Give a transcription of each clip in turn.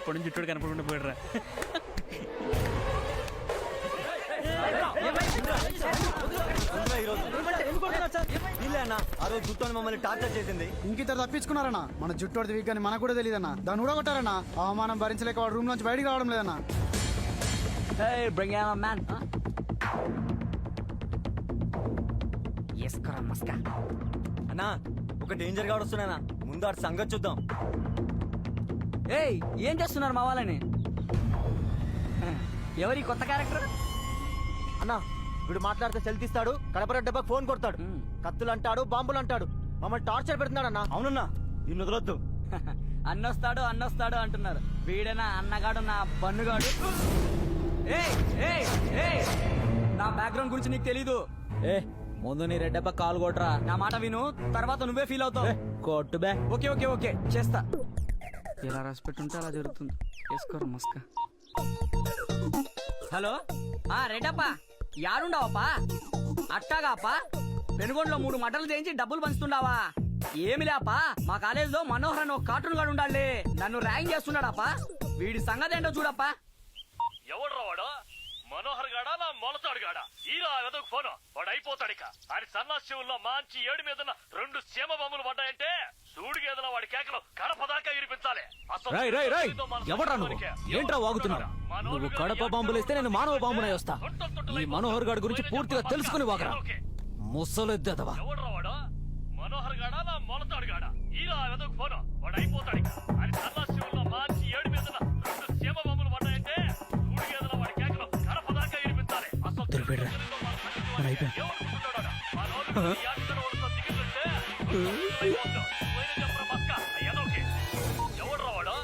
అప్పటి నుంచి చుట్టూ కనపడకుండా పోయిడరా. మమ్మల్ని టార్చర్ చేసింది. ఇంకిద్దరు తప్పించుకున్నారన్నా. మన జుట్టోడిది వీక్ అని మనకు కూడా తెలియదన్నా. దాన్ని కూడా కొట్టారన్నా. అవమానం భరించలేక వాడు రూమ్ నుంచి బయటికి రావడం లేదన్నా. అన్నా ఒక డేంజర్ గా వస్తున్నానా, ముందు ఆడు సంగతి చూద్దాం. ఏయ్ ఏం చేస్తున్నారు మా వాళ్ళని? ఎవరి కొత్త క్యారెక్టర్? అన్నా వీడు మాట్లాడితే సెల్ తీస్తాడు, కడపర డబ్బాకి ఫోన్ కొడతాడు, కత్తులు అంటాడు, బాంబులు అంటాడు, మమ్మల్ని టార్చర్ పెడుతున్నాడు అన్న. అవునన్నా దీన్ని వదలొద్దు. అన్నొస్తాడు అంటున్నారు. వీడేనా అన్నగాడు, నా బన్నుగాడు? ఏయ్ ఏయ్ ఏయ్ నా బ్యాక్గ్రౌండ్ గురించి నీకు తెలీదు. ముందు నీ రెడ్డప్ప కాలు కొట్టరా. నా మాట విను, తర్వాత నువ్వే ఫీల్ అవుతావు. కొట్టు బే. ఓకే ఓకే ఓకే చేస్తా. ఎలా రాసి పెట్టుంటే అలా జరుగుతుంది. వేసుకోరు మస్కా. హలో రెడ్డప్పా, యాడుండవప్పా? అట్టాగాపా పెనుగొండలో 3 మటలు చేయించి డబ్బులు పంచుతుండావా? ఏమి లేపా, మా కాలేజ్ లో మనోహర్ అని ఒక కార్టూన్ గాడు ఉండాలి. నన్ను ర్యాంక్ చేస్తున్నాడప్పా. వీడి సంగతి ఏంటో చూడప్పా. ఎవడ్రా వాడు? మనోహర్ గాడా నా మొలతాడు గాడా? ఈరా ఎదకు ఫోను వాడు అయిపోతాడు. ఇక ఆయన సన్నాశివుల్లో మంచి 7 మీద 2 సీమ బొమ్మలు పడ్డాయంటే సూడిగేదల వాడి కేకలు కడప దాకా ఇరిపించాలి. ఎవడ్రా నువ్వు? ఏంట్రా వాగుతున్నావు? నువ్వు కడప బాంబులు ఇస్తే నేను మానవ బాంబునై వస్తా. ఈ మనోహర్ గారి గురించి పూర్తిగా తెలుసుకుని వాగరా. ముసలెద్దదవా. ఎవడ్రా వాడు? మనోహర్ గాడా నా మొలతాడు గాడా? ఈరా ఎదకు ఫోను వాడు అయిపోతాడు. ఇక ఆయన సన్నాశివుల్లో మంచి 7 మీద 2 సీమ బొమ్మలు పడ్డాయంటే సూడిగేదల వాడి కేకలు కడప దాకా ఇరిపించాలి. ఎవడ్రా వాడు?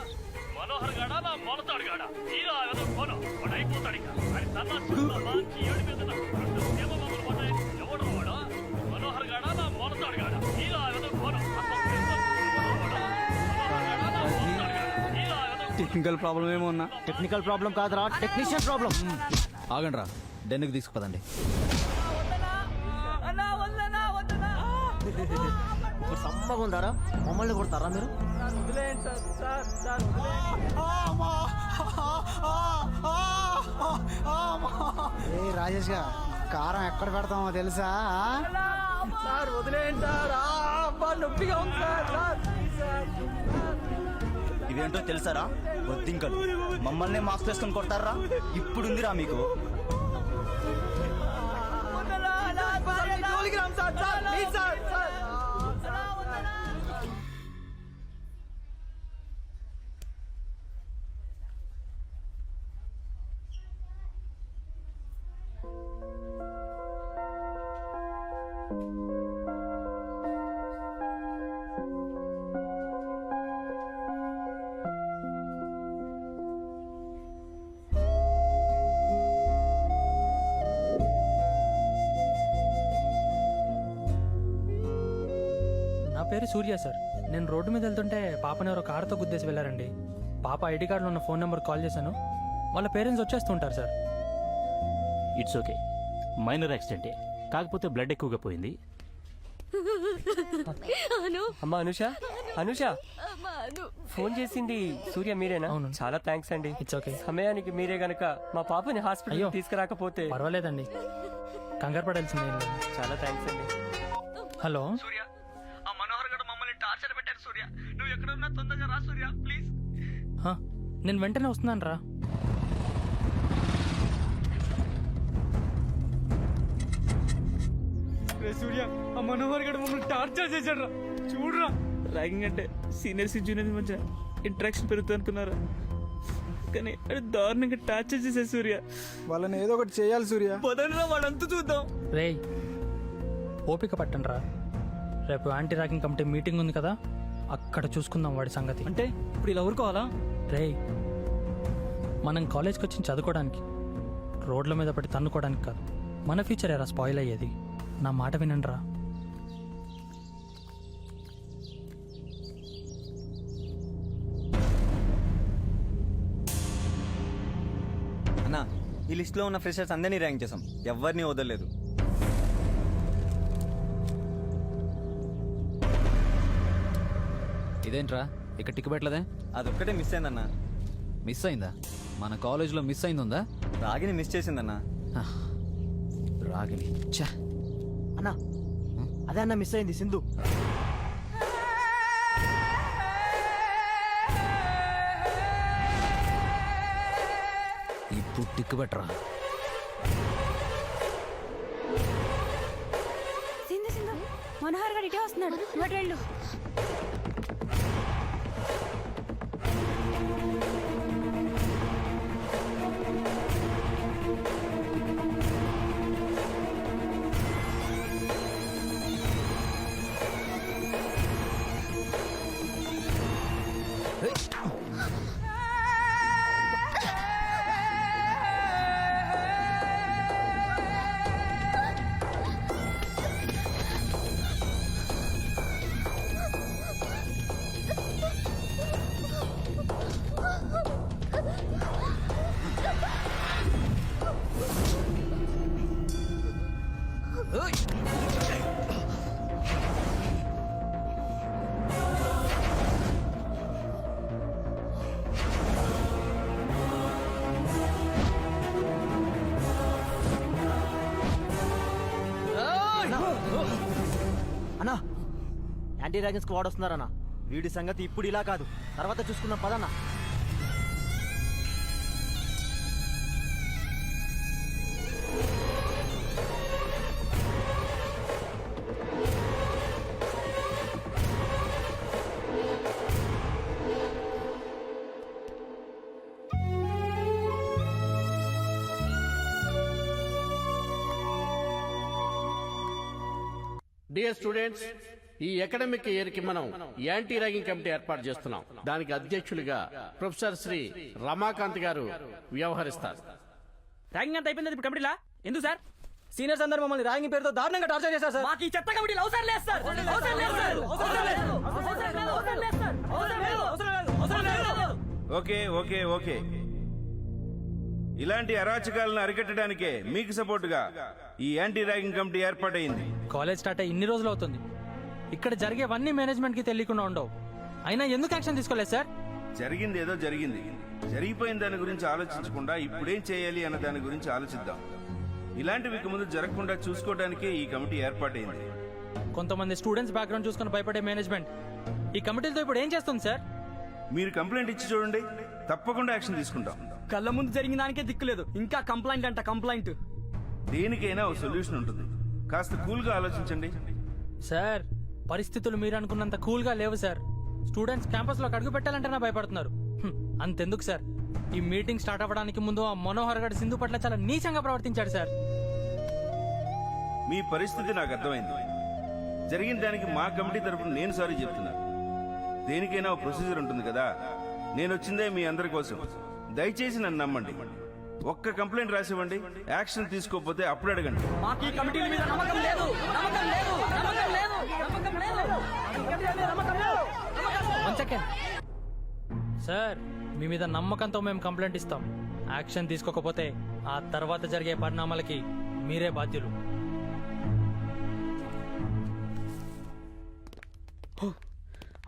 మనోహర్ గాడా నా మొలతాడు గాడా? ఈరా ఎదకు ఫోను వాడు అయిపోతాడు. ఇక ఆయన సన్నాశివుల్లో మంచి 7 మీద 2 సీమ బొమ్మలు పడ్డాయి. ఎవడ్రా వాడు? మనోహర్ గాడా నా మొలతాడు గాడా? ఈరా ఎదకు ఫోను. టెక్నికల్ ప్రాబ్లం ఏమో ఉన్నా. టెక్నికల్ ప్రాబ్లం కాదురా, టెక్నీషియన్ ప్రాబ్లం. ఆగండి రా, డెన్నుకి తీసుకుపదండి. ఇప్పుడు సమ్మగా ఉందారా, మమ్మల్ని కొడతారా మీరు? ఏ రాజేష్ గా కారం ఎక్కడ పెడతామో తెలుసా? ఇవేంటో తెలుసారా? వద్దింకలు మమ్మల్ని మాస్క్ వేసుకొని కొడతారా? ఇప్పుడుందిరా మీకు. నా పేరు సూర్య సార్. నేను రోడ్డు మీద వెళ్తుంటే పాపని ఎవరో కారుతో గుద్దేసి వెళ్ళారండి. పాప ఐడి కార్డులో ఉన్న ఫోన్ నెంబర్ కాల్ చేశాను. వాళ్ళ పేరెంట్స్ వచ్చేస్తుంటారు సార్. ఇట్స్ ఓకే, మైనర్ యాక్సిడెంటే, కాకపోతే బ్లడ్ ఎక్కువగా పోయింది. అమ్మా అనుష ఫోన్ చేసింది సూర్య మీరేనా? అవును. చాలా థ్యాంక్స్ అండి. It's okay. సమయానికి మీరే గనక మా పాపని హాస్పిటల్ తీసుకురాకపోతే. పర్వాలేదండి, కంగారు పడాల్సిందే. చాలా థ్యాంక్స్ అండి. హలో సూర్య, ఆ మనోహర్ గారు మమ్మల్ని టార్చర్ పెట్టారు. సూర్య, నువ్వు ఎక్కడున్నా తొందరగా రా సూర్య, ప్లీజ్. నేను వెంటనే వస్తున్నాను రా. సూర్య, ఆ మనోహర్ గారు మమ్మల్ని టార్చర్ చేశాడు రా. చూడరా, ర్యాగింగ్ అంటే సీనియర్స్ జూనియర్స్ మధ్య ఇంట్రాక్షన్ పెరుగుతుంది అనుకున్నారా, కానీ అది దారుణంగా టార్చర్ చేశారు సూర్య. వాళ్ళని ఏదో ఒకటి చేయాలి సూర్య. పదండ్రా వాడంతా చూద్దాం. రేయ్ ఓపిక పట్టండి రా. రేపు యాంటీ ర్యాగింగ్ కమిటీ మీటింగ్ ఉంది కదా, అక్కడ చూసుకుందాం వాడి సంగతి. అంటే ఇప్పుడు ఇలా ఊరుకోవాలా? రేయ్, మనం కాలేజ్కి వచ్చి చదువుకోవడానికి, రోడ్ల మీద పడి తన్నుకోవడానికి కాదు. మన ఫ్యూచర్ ఎరా స్పాయిల్ అయ్యేది. నా మాట వినండి రా. అన్నా, ఈ లిస్ట్ లో ఉన్న ఫ్రెషర్స్ అందరినీ ర్యాంక్ చేసాం, ఎవరిని వదలలేదు. ఇదేంట్రా ఇక్కడ టిక్ పెట్టలేదే? అదొక్కటే మిస్ అయిందన్నా. మిస్ అయిందా? మన కాలేజీలో మిస్ అయిందా? రాగిని మిస్ చేసిందన్నా. రాగిని ఛా! అన్నా అదే అన్న మిస్ అయింది సింధు. ఇప్పుడు టిక్కు పెట్టరా. సింధు సింధు మనోహర్ గారు ఇటే వస్తున్నాడు, ఇటు వెళ్ళు. అన్నా యాంటీ ర్యాగింగ్స్ కి వాడొస్తున్నారన్నా. వీడి సంగతి ఇప్పుడు ఇలా కాదు, తర్వాత చూసుకుందాం పదన్నా. డియర్ స్టూడెంట్స్, ఈ అకాడమిక్ ఇయర్ కి మనం యాంటీ ర్యాగింగ్ కమిటీ ఏర్పాటు చేస్తున్నాం. దానికి అధ్యక్షులుగా ప్రొఫెసర్ శ్రీ రమాకాంత్ గారు వ్యవహరిస్తారు. ర్యాగింగ్ అంత అయిపోయింది ఇప్పుడు కమిటీలా ఎందుకు సార్? సీనియర్స్ అందరూ మమ్మల్ని ర్యాగింగ్ పేరుతో దారుణంగా టార్చర్ చేశారు సార్. మాకు ఈ చెత్త కమిటీలు అవసరం లేదు సార్. అవసరం లేదు సార్. అవసరం లేదు. అవసరం లేదు. అవసరం లేదు సార్. అవసరం లేదు. అవసరం లేదు. అవసరం లేదు. ఓకే ఓకే ఓకే, ఇలాంటి అరాచకాలను అరికట్టడానికే మీకు సపోర్టుగా ఈ యాంటీ ర్యాగింగ్ కమిటీ ఏర్పాటైంది. కాలేజ్ స్టార్ట్ అయ్యి ఇన్ని రోజులు అవుతుంది. ఇక్కడ జరిగేవన్నీ మేనేజ్మెంట్ కి తెలియకుండా ఉండవు. అయినా ఎందుకు యాక్షన్ తీసుకోలేదు సార్? జరిగింది ఏదో జరిగింది. జరిగిపోయిన దాని గురించి ఆలోచించకుండా ఇప్పుడేం చేయాలి అన్న దాని గురించి ఆలోచిద్దాం. ఇలాంటివి ఇక ముందు జరగకుండా చూసుకోవడానికే ఈ కమిటీ ఏర్పాటైంది. కొంతమంది స్టూడెంట్స్ బ్యాక్గ్రౌండ్ చూసుకుని భయపడే మేనేజ్మెంట్ ఈ కమిటీలతో ఇప్పుడు ఏం చేస్తుంది సార్? మీరు కంప్లైంట్ ఇచ్చి చూడండి, తప్పకుండా యాక్షన్ తీసుకుంటాం. కళ్ళ ముందు జరిగిన దానికే దిక్కులేదు, ఇంకా కంప్లైంట్ అంట కంప్లైంట్. దేనికైనా ఒక సొల్యూషన్ ఉంటుంది, కాస్త కూల్ గా ఆలోచించండి. సార్ పరిస్థితులు మీరు అనుకున్నంత కూల్ గా లేవు సార్. స్టూడెంట్స్ క్యాంపస్ లో అడుగు పెట్టాలంటేనే భయపడుతున్నారు. అంతెందుకు సార్, ఈ మీటింగ్ స్టార్ట్ అవ్వడానికి ముందు ఆ మనోహర్ గడ్ సింధు పట్ల చాలా నీచంగా ప్రవర్తించాడు సార్. మీ పరిస్థితి నాకు అర్థమైంది. జరిగిన దానికి మా కమిటీ తరఫున నేను సారీ చెప్తున్నా. దేనికైనా ఒక ప్రొసీజర్ ఉంటుంది కదా. నేను వచ్చిందే మీ అందరి కోసం. దయచేసి నన్ను నమ్మండి. ఒక్క కంప్లైంట్ రాసివ్వండి, యాక్షన్ తీసుకోకపోతే అప్పుడు అడగండి. మాకు ఈ కమిటీల మీద నమ్మకం లేదు. నమ్మకం లేదు. నమ్మకం లేదు. నమ్మకం లేదు. ఈ కమిటీల మీద నమ్మకం లేదు. వన్ సెకండ్ సార్, మీ మీద నమ్మకంతో మేము కంప్లైంట్ ఇస్తాం. యాక్షన్ తీసుకోకపోతే ఆ తర్వాత జరిగే పరిణామాలకి మీరే బాధ్యులు.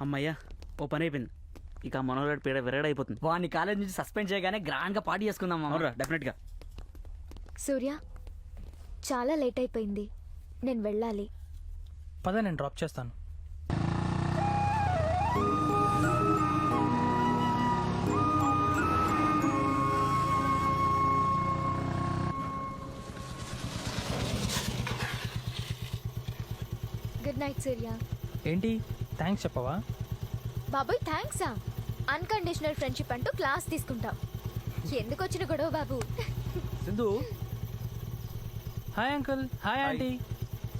అమ్మయ్యా, ఓ పని అయిపోయింది. ఇక మనోహర్ పీడ విరగడైపోతుంది. వాడిని కాలేజ్ నుంచి సస్పెండ్ చేయగానే గ్రాండ్ గా పార్టీ చేసుకుందాం. అవునరా, డెఫినెట్ గా. సూర్య చాలా లేట్ అయిపోయింది, నేను వెళ్ళాలి. పద, నేను డ్రాప్ చేస్తాను. Good night Surya. ఏంటి థ్యాంక్స్ చెప్పవా? బాబోయ్ థ్యాంక్సా? అన్కండిషనల్ ఫ్రెండ్షిప్ అంటూ క్లాస్ తీసుకుంటాం. ఎందుకు వచ్చిన గొడవ బాబు? Sindhu. Hi uncle. Hi aunty.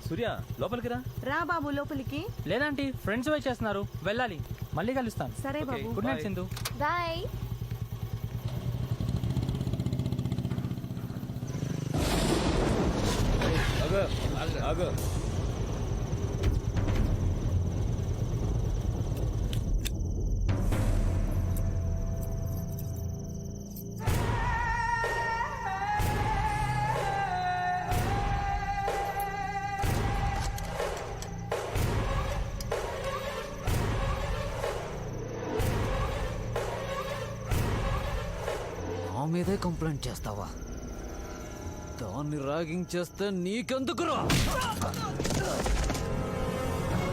Surya లోపలికి రా. రా బాబు లోపలికి. లేదంటీ, ఫ్రెండ్స్ వెయిట్ చేస్తున్నారు, వెళ్ళాలి. మళ్ళీ కలుస్తాను. సరే బాబు. Good night Sindhu. బాయ్. మీదే కంప్లైంట్ చేస్తావా? దాన్ని ర్యాగింగ్ చేస్తే నీకెందుకురా?